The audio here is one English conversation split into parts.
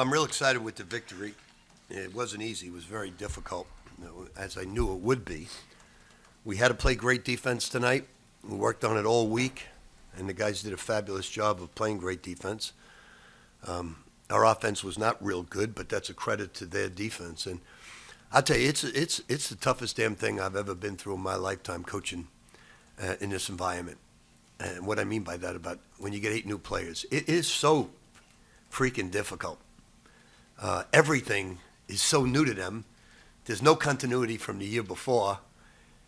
I'm real excited with the victory. It wasn't easy. It was very difficult, as I knew it would be. We had to play great defense tonight. We worked on it all week, and the guys did a fabulous job of playing great defense. Our offense was not real good, but that's a credit to their defense. And I'll tell you, it's the toughest damn thing I've ever been through in my lifetime coaching in this environment. And what I mean by that, about when you get 8 new players, it is so freaking difficult. Everything is so new to them. There's no continuity from the year before.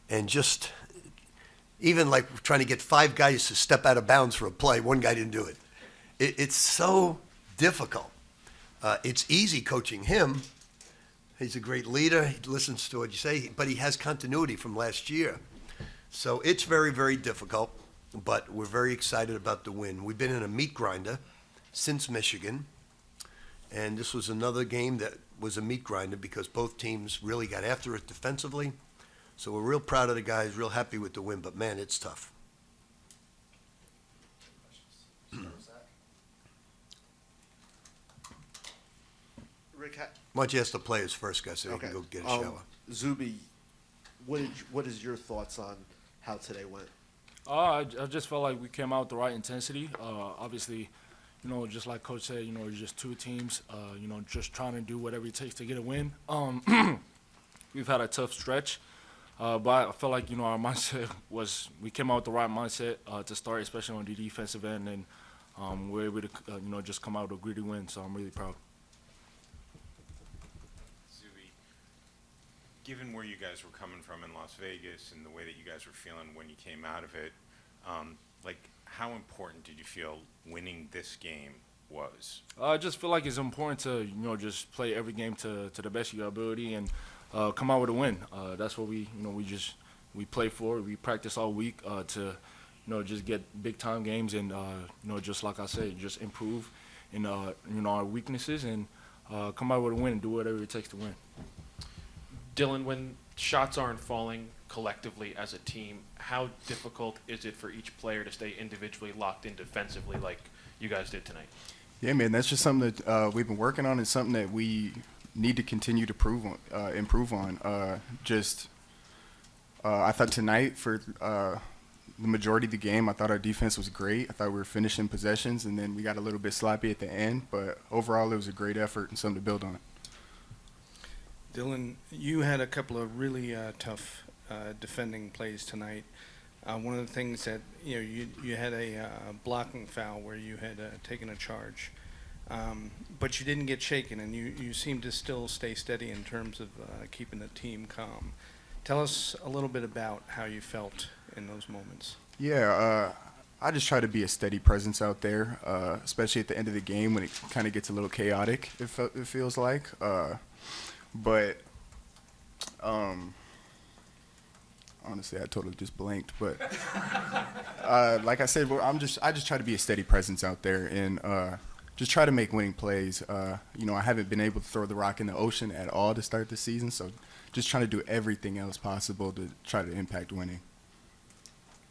And just even like trying to get 5 guys to step out of bounds for a play, one guy didn't do it. It's so difficult. It's easy coaching him. He's a great leader. He listens to what you say, but he has continuity from last year. So it's very, very difficult, but we're very excited about the win. We've been in a meat grinder since Michigan. And this was another game that was a meat grinder because both teams really got after it defensively. So we're real proud of the guys, real happy with the win, but man, it's tough. Rick, Why don't you ask the players first, guys, so they can go get a shower. Zuby, what is your thoughts on how today went? I just felt like we came out with the right intensity. Obviously, just like Coach said, it's just 2 teams, just trying to do whatever it takes to get a win. We've had a tough stretch, but I felt like, our mindset was we came out with the right mindset to start, especially on the defensive end, and we were able to, just come out with a gritty win, so I'm really proud. Zuby, given where you guys were coming from in Las Vegas and the way that you guys were feeling when you came out of it, how important did you feel winning this game was? I just feel like it's important to, just play every game to the best of your ability and come out with a win. That's what we play for. We practice all week to, just get big time games and, just like I said, just improve in, our weaknesses and come out with a win and do whatever it takes to win. Dylan, when shots aren't falling collectively as a team, how difficult is it for each player to stay individually locked in defensively like you guys did tonight? Yeah, man, that's just something that we've been working on and something that we need to continue to improve on. I thought tonight for the majority of the game, I thought our defense was great. I thought we were finishing possessions, and then we got a little bit sloppy at the end. But overall, it was a great effort and something to build on. Dylan, you had a couple of really tough defending plays tonight. One of the things that you had a blocking foul where you had taken a charge, but you didn't get shaken, and you seemed to still stay steady in terms of keeping the team calm. Tell us a little bit about how you felt in those moments. Yeah, I just try to be a steady presence out there, especially at the end of the game when it kind of gets a little chaotic. It feels like. But honestly, I totally just blanked. But like I said, I just try to be a steady presence out there and just try to make winning plays. I haven't been able to throw the rock in the ocean at all to start the season, so just trying to do everything else possible to try to impact winning.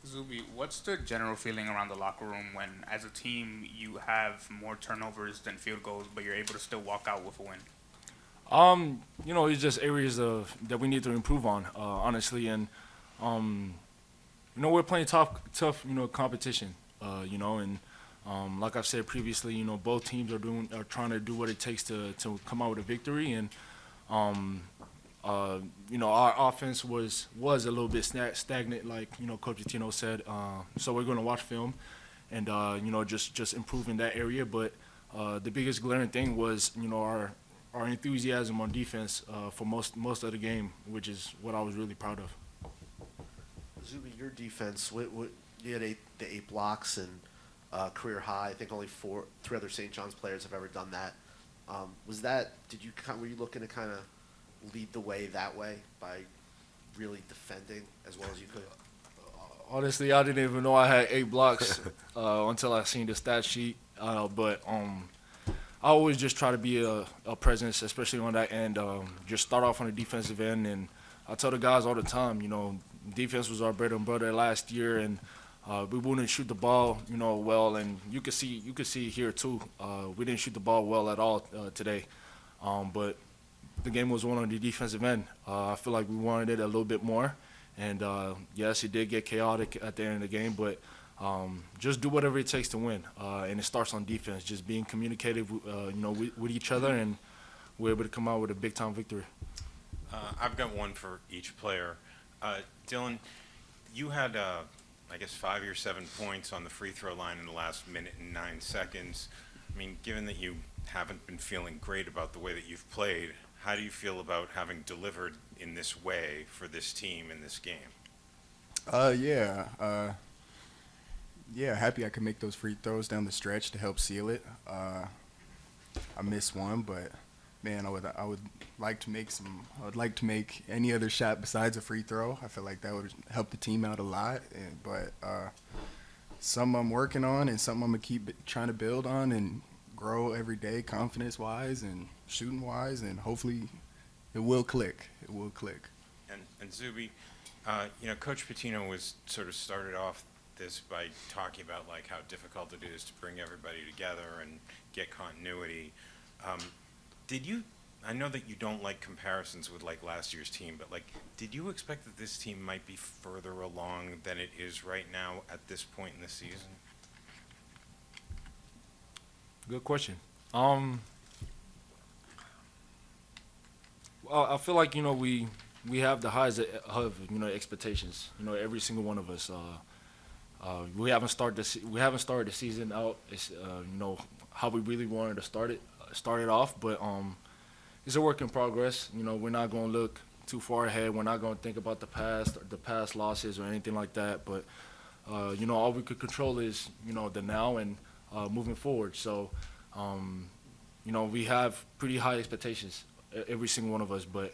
Zuby, what's the general feeling around the locker room when, as a team, you have more turnovers than field goals, but you're able to still walk out with a win? It's just areas that we need to improve on, honestly, and we're playing tough, competition, and like I've said previously, both teams are trying to do what it takes to come out with a victory, and our offense was a little bit stagnant, like Coach Pitino said. So we're going to watch film, and just improve in that area. But the biggest glaring thing was our enthusiasm on defense for most of the game, which is what I was really proud of. Zuby, your defense, you had the 8 blocks and career high. I think only 3 other St. John's players have ever done that. Were you looking to kind of lead the way that way by really defending as well as you could? Honestly, I didn't even know I had 8 blocks until I seen the stat sheet. But I always just try to be a presence, especially on that end. Just start off on the defensive end, and I tell the guys all the time, defense was our bread and butter last year, and we wouldn't shoot the ball, well, and you could see it here too. We didn't shoot the ball well at all today, but the game was won on the defensive end. I feel like we wanted it a little bit more, and yes, it did get chaotic at the end of the game, but just do whatever it takes to win, and it starts on defense. Just being communicative, with each other, and we're able to come out with a big-time victory. I've got one for each player. Dylan, you had, I guess, 5 or 7 points on the free throw line in the last minute and 9 seconds. I mean, given that you haven't been feeling great about the way that you've played, how do you feel about having delivered in this way for this team in this game? Yeah, happy I could make those free throws down the stretch to help seal it. I missed one, but man, I would like to make some. I would like to make any other shot besides a free throw. I feel like that would help the team out a lot. But something I'm working on and something I'm gonna keep trying to build on and grow every day, confidence-wise and shooting-wise, and hopefully it will click. It will click. And Zuby, Coach Pitino was sort of started off this by talking about like how difficult it is to bring everybody together and get continuity. I know that you don't like comparisons with like last year's team, but like, did you expect that this team might be further along than it is right now at this point in the season? Good question. Well, I feel like we have the highs of expectations. Every single one of us. We haven't started the season out. It's how we really wanted to start it off, but it's a work in progress. We're not going to look too far ahead. We're not going to think about the past losses or anything like that. But all we could control is the now and moving forward. So we have pretty high expectations, every single one of us. But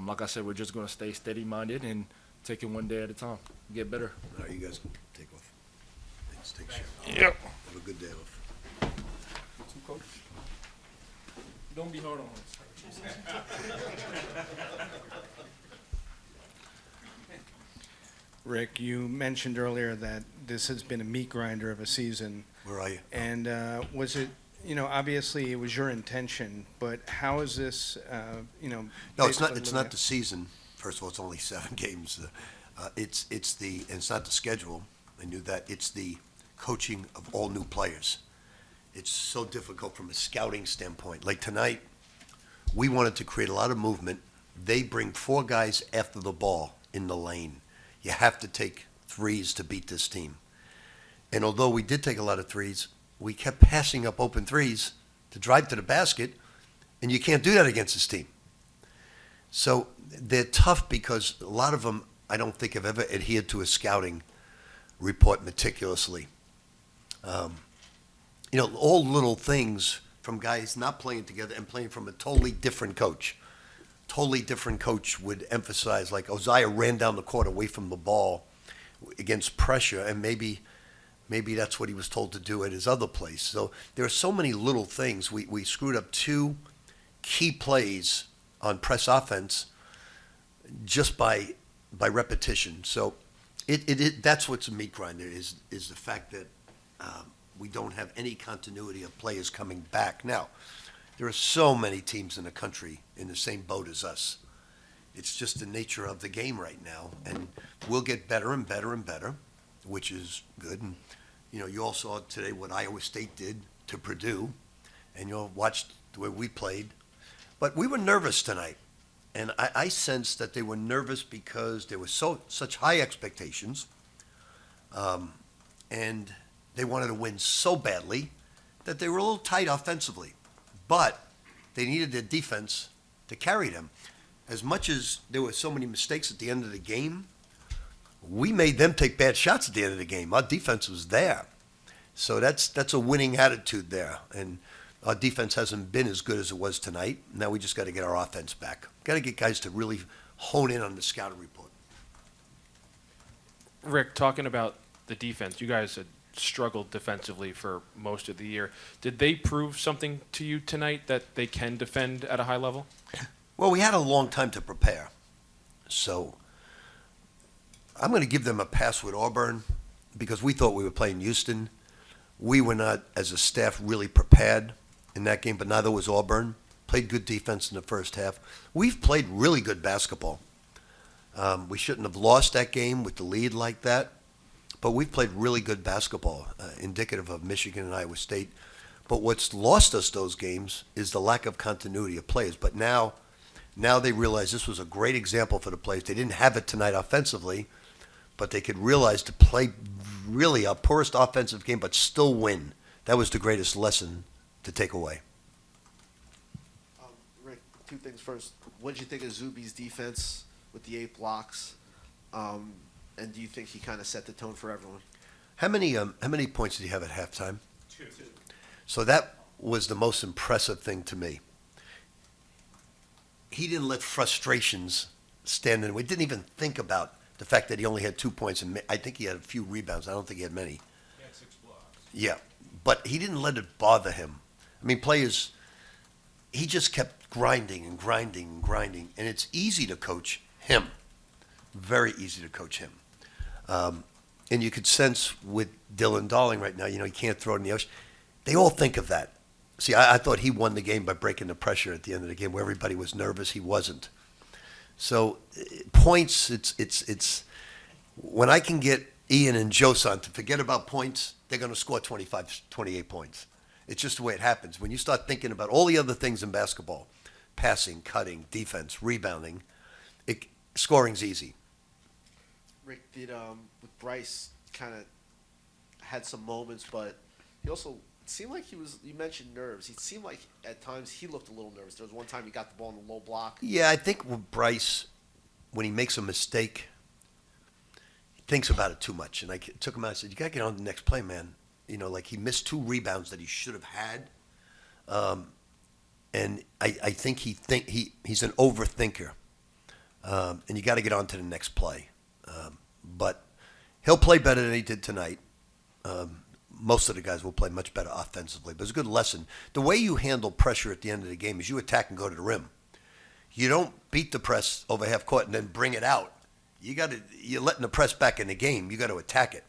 like I said, we're just going to stay steady-minded and take it one day at a time, get better. All right, you guys can take off. Thanks, take care. Yep. Have a good day off. Don't be hard on us. Rick, you mentioned earlier that this has been a meat grinder of a season. Where are you? And was it, obviously it was your intention, but how is this, No, based on it's the- not the season. First of all, it's only 7 games. It's not the schedule. I knew that. It's the coaching of all new players. It's so difficult from a scouting standpoint. Like tonight, we wanted to create a lot of movement. They bring 4 guys after the ball in the lane. You have to take threes to beat this team. And although we did take a lot of threes, we kept passing up open threes to drive to the basket, and you can't do that against this team. So they're tough because a lot of them, I don't think, have ever adhered to a scouting report meticulously. All little things from guys not playing together and playing from a totally different coach. Totally different coach would emphasize, like Oziah ran down the court away from the ball against pressure, and maybe that's what he was told to do at his other place. So there are so many little things. We screwed up 2 key plays on press offense just by repetition. So that's what's a meat grinder is the fact that we don't have any continuity of players coming back. Now, there are so many teams in the country in the same boat as us. It's just the nature of the game right now, and we'll get better and better and better, which is good. And you all saw today what Iowa State did to Purdue, and you watched the way we played. But we were nervous tonight, and I sensed that they were nervous because there were such high expectations, and they wanted to win so badly that they were a little tight offensively. But they needed their defense to carry them. As much as there were so many mistakes at the end of the game, we made them take bad shots at the end of the game. Our defense was there. So that's a winning attitude there. And our defense hasn't been as good as it was tonight. Now we just got to get our offense back. Got to get guys to really hone in on the scouting report. Rick, talking about the defense, you guys had struggled defensively for most of the year. Did they prove something to you tonight that they can defend at a high level? Well, we had a long time to prepare. So I'm going to give them a pass with Auburn. because we thought we were playing Houston. We were not, as a staff, really prepared in that game, but neither was Auburn. Played good defense in the first half. We've played really good basketball. We shouldn't have lost that game with the lead like that, but we've played really good basketball, indicative of Michigan and Iowa State. But what's lost us those games is the lack of continuity of players. But now they realize this was a great example for the players. They didn't have it tonight offensively, but they could realize to play really our poorest offensive game but still win. That was the greatest lesson to take away. Rick, two things first. What did you think of Zuby's defense with the 8 blocks? And do you think he kind of set the tone for everyone? How many points did he have at halftime? 2. So that was the most impressive thing to me. He didn't let frustrations stand in the way. Didn't even think about the fact that he only had 2 points, and I think he had a few rebounds. I don't think he had many. He had 6 blocks. Yeah, but he didn't let it bother him. I mean, players, he just kept grinding and grinding and grinding, and it's easy to coach him. Very easy to coach him. And you could sense with Dylan Darling right now, he can't throw it in the ocean. They all think of that. See, I thought he won the game by breaking the pressure at the end of the game where everybody was nervous. He wasn't. So points, it's when I can get Ian and Josan to forget about points, they're going to score 25, 28 points. It's just the way it happens. When you start thinking about all the other things in basketball, passing, cutting, defense, rebounding, scoring's easy. Rick, did with Bryce kind of had some moments, but he also seemed like you mentioned nerves. He seemed like at times he looked a little nervous. There was one time he got the ball in the low block. Yeah, I think with Bryce, when he makes a mistake, he thinks about it too much. And I took him out and said, you got to get on to the next play, man. Like he missed 2 rebounds that he should have had. And I think he's an overthinker. And you got to get on to the next play. But he'll play better than he did tonight. Most of the guys will play much better offensively. But it's a good lesson. The way you handle pressure at the end of the game is you attack and go to the rim. You don't beat the press over half court and then bring it out. You're letting the press back in the game. You got to attack it.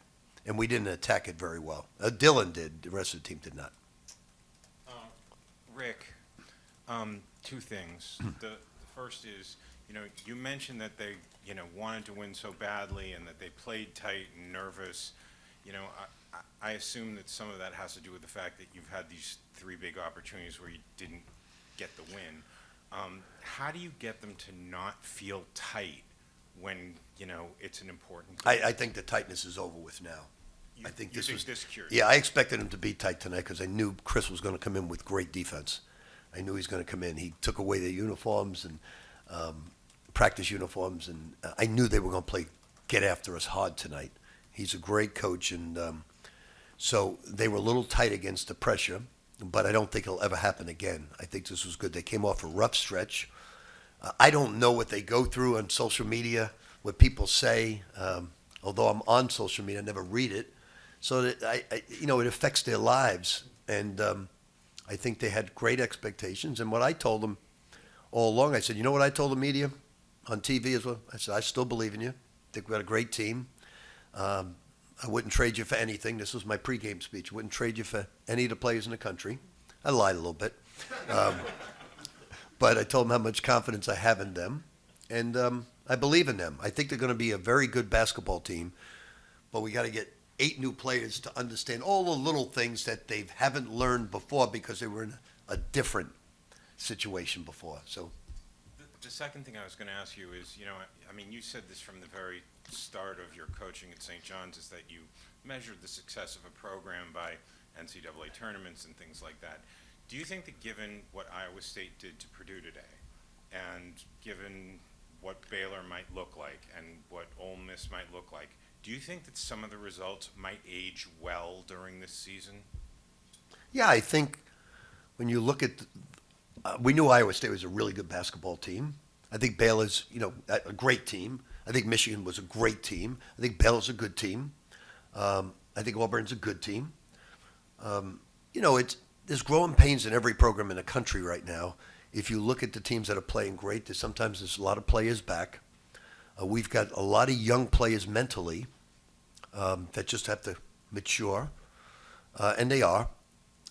And we didn't attack it very well. Dylan did. The rest of the team did not. Rick, 2 things. The first is, you mentioned that they, wanted to win so badly and that they played tight and nervous. I assume that some of that has to do with the fact that you've had these 3 big opportunities where you didn't get the win. How do you get them to not feel tight when, it's an important game? I think the tightness is over with now. I think you this think was this cured Yeah, I expected him to be tight tonight because I knew Chris was going to come in with great defense. I knew he was going to come in. He took away their uniforms and practice uniforms, and I knew they were going to get after us hard tonight. He's a great coach, and so they were a little tight against the pressure, but I don't think it'll ever happen again. I think this was good. They came off a rough stretch. I don't know what they go through on social media, what people say. Although I'm on social media, I never read it. So that it affects their lives. And I think they had great expectations. And what I told them all along, I said, you know what I told the media on TV as well? I said, I still believe in you. I think we've got a great team. I wouldn't trade you for anything. This was my pregame speech. I wouldn't trade you for any of the players in the country. I lied a little bit. But I told them how much confidence I have in them. And I believe in them. I think they're going to be a very good basketball team. But we got to get 8 new players to understand all the little things that they haven't learned before because they were in a different situation before. So The second thing I was going to ask you is, you said this from the very start of your coaching at St. John's, is that you measured the success of a program by NCAA tournaments and things like that. Do you think that given what Iowa State did to Purdue today, and given what Baylor might look like and what Ole Miss might look like, do you think that some of the results might age well during this season? yeah, I think when you look at, we knew Iowa State was a really good basketball team. I think Baylor's, a great team. I think Michigan was a great team. I think Baylor's a good team. I think Auburn's a good team. There's growing pains in every program in the country right now. If you look at the teams that are playing great, there's a lot of players back. We've got a lot of young players mentally. that just have to mature, and they are.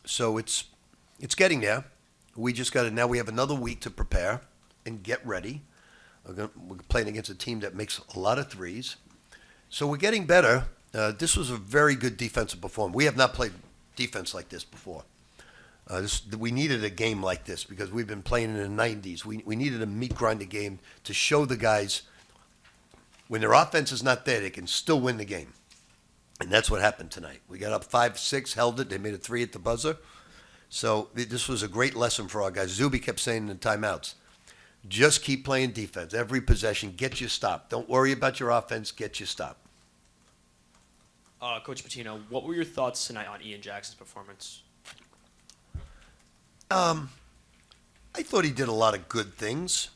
So it's getting there. We just got to, now we have another week to prepare and get ready. We're playing against a team that makes a lot of threes. So we're getting better. This was a very good defensive performance. We have not played defense like this before. We needed a game like this because we've been playing in the 90s. We needed a meat-grinded game to show the guys when their offense is not there, they can still win the game. And that's what happened tonight. We got up 5-6, held it. They made a 3 at the buzzer. So this was a great lesson for our guys. Zuby kept saying in the timeouts, just keep playing defense. Every possession, get you stopped. Don't worry about your offense, get you stopped. Coach Pitino, what were your thoughts tonight on Ian Jackson's performance? I thought he did a lot of good things.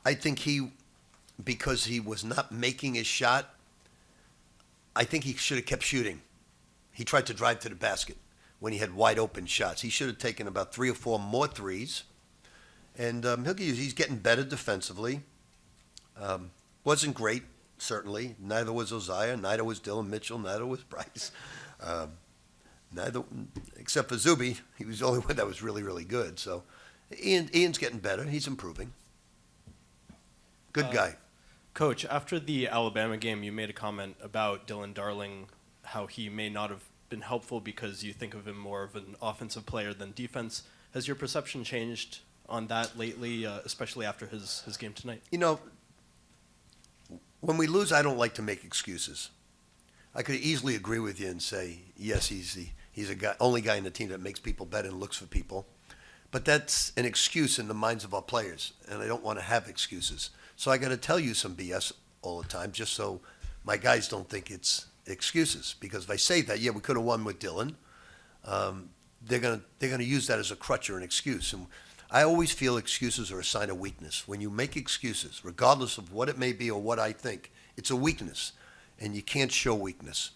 I think because he was not making his shot, I think he should have kept shooting. He tried to drive to the basket when he had wide open shots. He should have taken about 3 or 4 more threes. And he's getting better defensively. Wasn't great, certainly. Neither was Oziah. Neither was Dylan Mitchell. Neither was Bryce. Except for Zuby. He was the only one that was really, really good. So Ian's getting better. He's improving. Good guy. Coach, after the Alabama game, you made a comment about Dylan Darling, how he may not have been helpful because you think of him more of an offensive player than defense. Has your perception changed on that lately, especially after his game tonight? You know, when we lose, I don't like to make excuses. I could easily agree with you and say, yes, he's a guy, only guy in the team that makes people better and looks for people. But that's an excuse in the minds of our players, and I don't want to have excuses. So I got to tell you some BS all the time, just so my guys don't think it's excuses. Because if I say that, yeah, we could have won with Dylan, they're gonna use that as a crutch or an excuse. And I always feel excuses are a sign of weakness. When you make excuses, regardless of what it may be or what I think, it's a weakness, and you can't show weakness.